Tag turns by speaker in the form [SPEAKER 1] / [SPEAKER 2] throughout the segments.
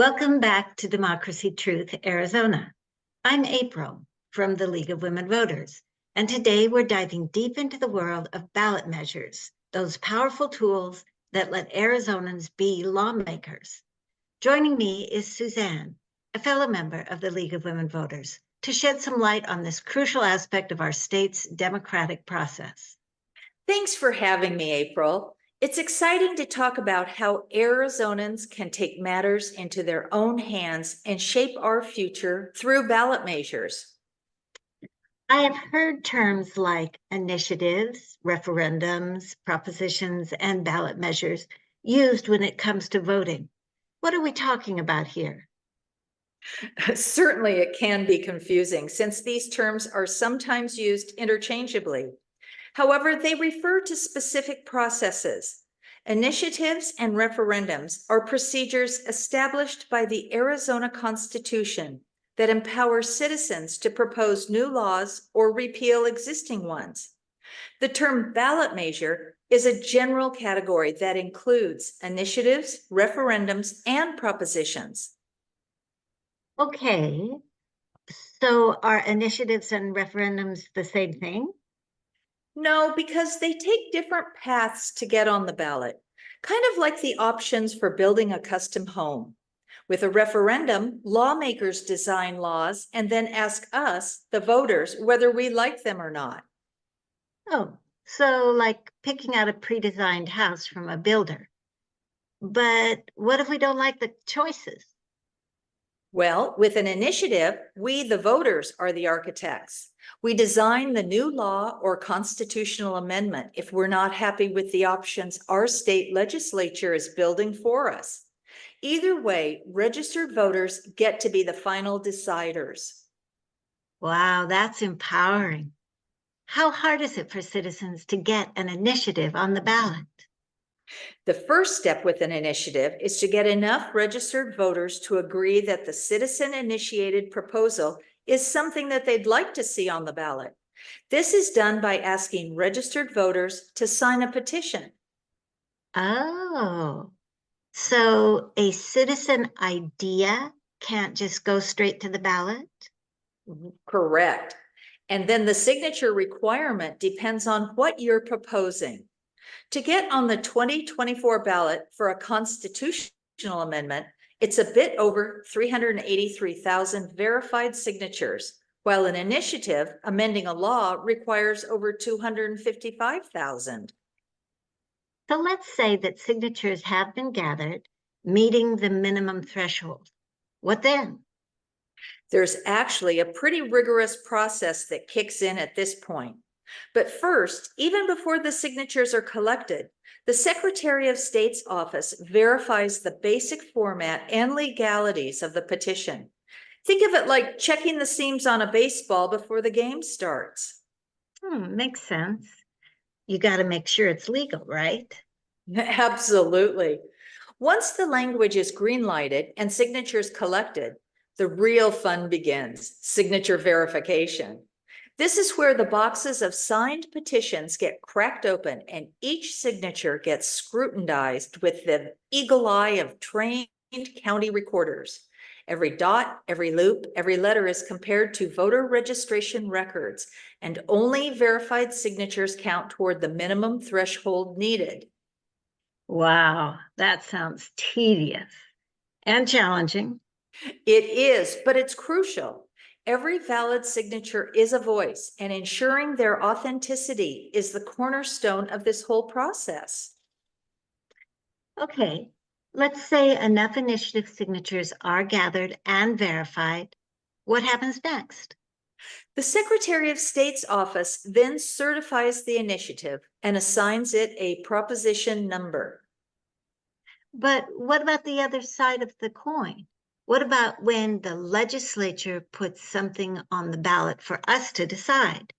[SPEAKER 1] Welcome back to Democracy Truth, Arizona. I'm April from the League of Women Voters, and today we're diving deep into the world of ballot measures, those powerful tools that let Arizonans be lawmakers. Joining me is Suzanne, a fellow member of the League of Women Voters, to shed some light on this crucial aspect of our state's democratic process.
[SPEAKER 2] Thanks for having me, April. It's exciting to talk about how Arizonans can take matters into their own hands and shape our future through ballot measures.
[SPEAKER 1] I have heard terms like initiatives, referendums, propositions, and ballot measures used when it comes to voting. What are we talking about here?
[SPEAKER 2] Certainly, it can be confusing since these terms are sometimes used interchangeably. However, they refer to specific processes. Initiatives and referendums are procedures established by the Arizona Constitution that empower citizens to propose new laws or repeal existing ones. The term ballot measure is a general category that includes initiatives, referendums, and propositions.
[SPEAKER 1] Okay, so are initiatives and referendums the same thing?
[SPEAKER 2] No, because they take different paths to get on the ballot, kind of like the options for building a custom home. With a referendum, lawmakers design laws and then ask us, the voters, whether we like them or not.
[SPEAKER 1] Oh, so like picking out a pre-designed house from a builder. But what if we don't like the choices?
[SPEAKER 2] Well, with an initiative, we, the voters, are the architects. We design the new law or constitutional amendment if we're not happy with the options our state legislature is building for us. Either way, registered voters get to be the final deciders.
[SPEAKER 1] Wow, that's empowering. How hard is it for citizens to get an initiative on the ballot?
[SPEAKER 2] The first step with an initiative is to get enough registered voters to agree that the citizen-initiated proposal is something that they'd like to see on the ballot. This is done by asking registered voters to sign a petition.
[SPEAKER 1] Oh, so a citizen idea can't just go straight to the ballot?
[SPEAKER 2] Correct. And then the signature requirement depends on what you're proposing. To get on the 2024 ballot for a constitutional amendment, it's a bit over 383,000 verified signatures, while an initiative amending a law requires over 255,000.
[SPEAKER 1] So let's say that signatures have been gathered, meeting the minimum threshold. What then?
[SPEAKER 2] There's actually a pretty rigorous process that kicks in at this point. But first, even before the signatures are collected, the Secretary of State's office verifies the basic format and legalities of the petition. Think of it like checking the seams on a baseball before the game starts.
[SPEAKER 1] Makes sense. You got to make sure it's legal, right?
[SPEAKER 2] Absolutely. Once the language is green-lighted and signatures collected, the real fun begins, signature verification. This is where the boxes of signed petitions get cracked open and each signature gets scrutinized with the eagle eye of trained county recorders. Every dot, every loop, every letter is compared to voter registration records, and only verified signatures count toward the minimum threshold needed.
[SPEAKER 1] Wow, that sounds tedious and challenging.
[SPEAKER 2] It is, but it's crucial. Every valid signature is a voice, and ensuring their authenticity is the cornerstone of this whole process.
[SPEAKER 1] Okay, let's say enough initiative signatures are gathered and verified. What happens next?
[SPEAKER 2] The Secretary of State's office then certifies the initiative and assigns it a proposition number.
[SPEAKER 1] But what about the other side of the coin? What about when the legislature puts something on the ballot for us to decide?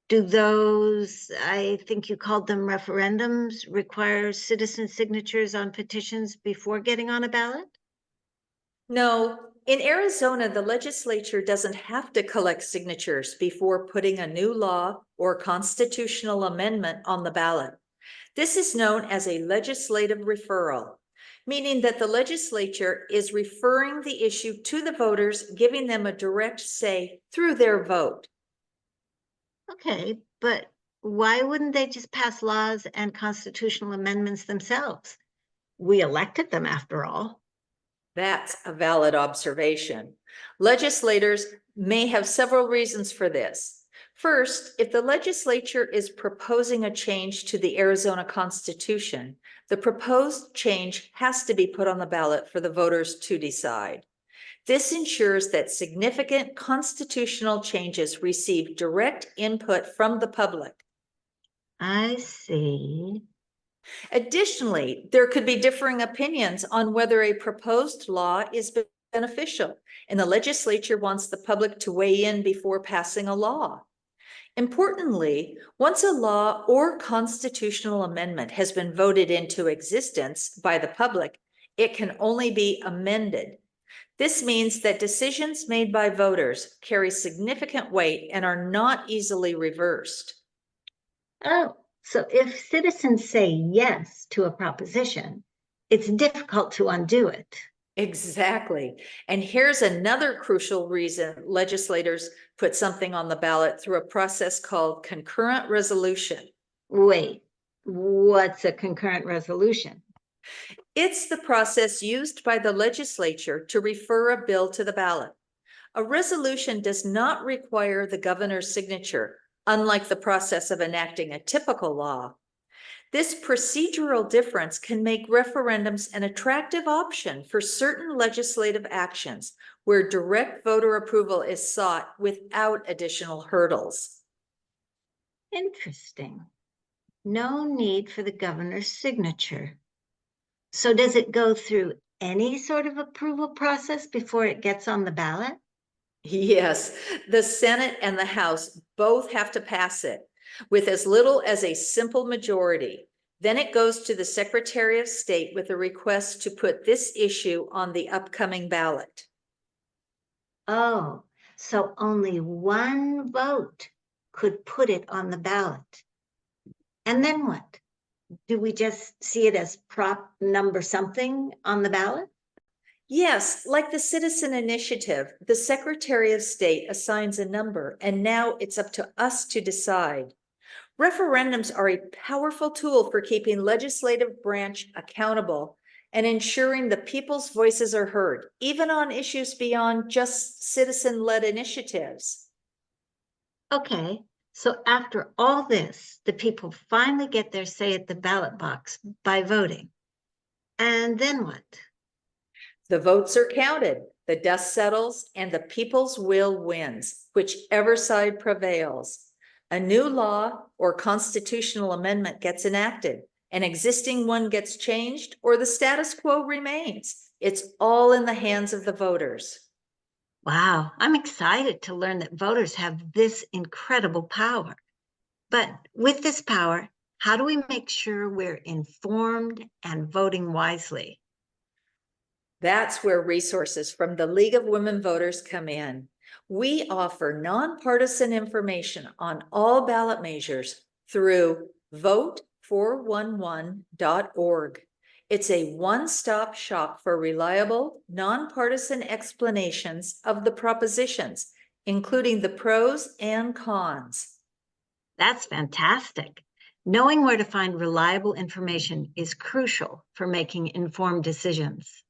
[SPEAKER 1] Do those, I think you called them referendums, require citizen signatures on petitions before getting on a ballot?
[SPEAKER 2] No, in Arizona, the legislature doesn't have to collect signatures before putting a new law or constitutional amendment on the ballot. This is known as a legislative referral. meaning that the legislature is referring the issue to the voters, giving them a direct say through their vote.
[SPEAKER 1] Okay, but why wouldn't they just pass laws and constitutional amendments themselves? We elected them after all.
[SPEAKER 2] That's a valid observation. Legislators may have several reasons for this. First, if the legislature is proposing a change to the Arizona Constitution, the proposed change has to be put on the ballot for the voters to decide. This ensures that significant constitutional changes receive direct input from the public.
[SPEAKER 1] I see.
[SPEAKER 2] Additionally, there could be differing opinions on whether a proposed law is beneficial, and the legislature wants the public to weigh in before passing a law. Importantly, once a law or constitutional amendment has been voted into existence by the public, it can only be amended. This means that decisions made by voters carry significant weight and are not easily reversed.
[SPEAKER 1] Oh, so if citizens say yes to a proposition, it's difficult to undo it.
[SPEAKER 2] Exactly. And here's another crucial reason legislators put something on the ballot through a process called concurrent resolution.
[SPEAKER 1] Wait, what's a concurrent resolution?
[SPEAKER 2] It's the process used by the legislature to refer a bill to the ballot. A resolution does not require the governor's signature, unlike the process of enacting a typical law. This procedural difference can make referendums an attractive option for certain legislative actions where direct voter approval is sought without additional hurdles.
[SPEAKER 1] Interesting. No need for the governor's signature. So does it go through any sort of approval process before it gets on the ballot?
[SPEAKER 2] Yes, the Senate and the House both have to pass it with as little as a simple majority. Then it goes to the Secretary of State with a request to put this issue on the upcoming ballot.
[SPEAKER 1] Oh, so only one vote could put it on the ballot. And then what? Do we just see it as prop number something on the ballot?
[SPEAKER 2] Yes, like the citizen initiative, the Secretary of State assigns a number, and now it's up to us to decide. Referendums are a powerful tool for keeping legislative branch accountable and ensuring the people's voices are heard, even on issues beyond just citizen-led initiatives.
[SPEAKER 1] Okay, so after all this, the people finally get their say at the ballot box by voting. And then what?
[SPEAKER 2] The votes are counted, the dust settles, and the people's will wins, whichever side prevails. A new law or constitutional amendment gets enacted, an existing one gets changed, or the status quo remains. It's all in the hands of the voters.
[SPEAKER 1] Wow, I'm excited to learn that voters have this incredible power. But with this power, how do we make sure we're informed and voting wisely?
[SPEAKER 2] That's where resources from the League of Women Voters come in. We offer nonpartisan information on all ballot measures through vote411.org. It's a one-stop shop for reliable, nonpartisan explanations of the propositions, including the pros and cons.
[SPEAKER 1] That's fantastic. Knowing where to find reliable information is crucial for making informed decisions.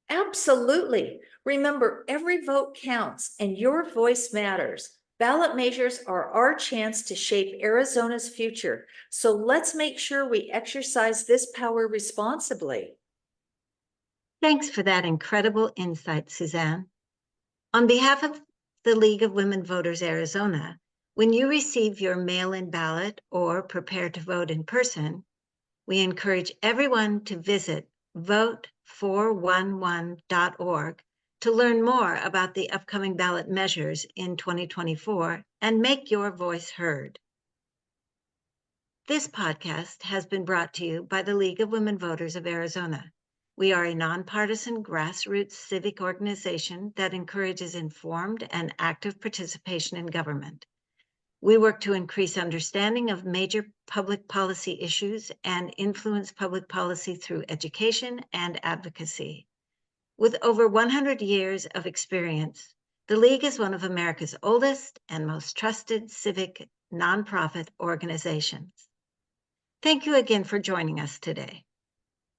[SPEAKER 2] Absolutely. Remember, every vote counts and your voice matters. Ballot measures are our chance to shape Arizona's future. So let's make sure we exercise this power responsibly.
[SPEAKER 1] Thanks for that incredible insight, Suzanne. On behalf of the League of Women Voters Arizona, when you receive your mail-in ballot or prepare to vote in person, we encourage everyone to visit vote411.org to learn more about the upcoming ballot measures in 2024 and make your voice heard. This podcast has been brought to you by the League of Women Voters of Arizona. We are a nonpartisan grassroots civic organization that encourages informed and active participation in government. We work to increase understanding of major public policy issues and influence public policy through education and advocacy. With over 100 years of experience, the League is one of America's oldest and most trusted civic nonprofit organizations. Thank you again for joining us today.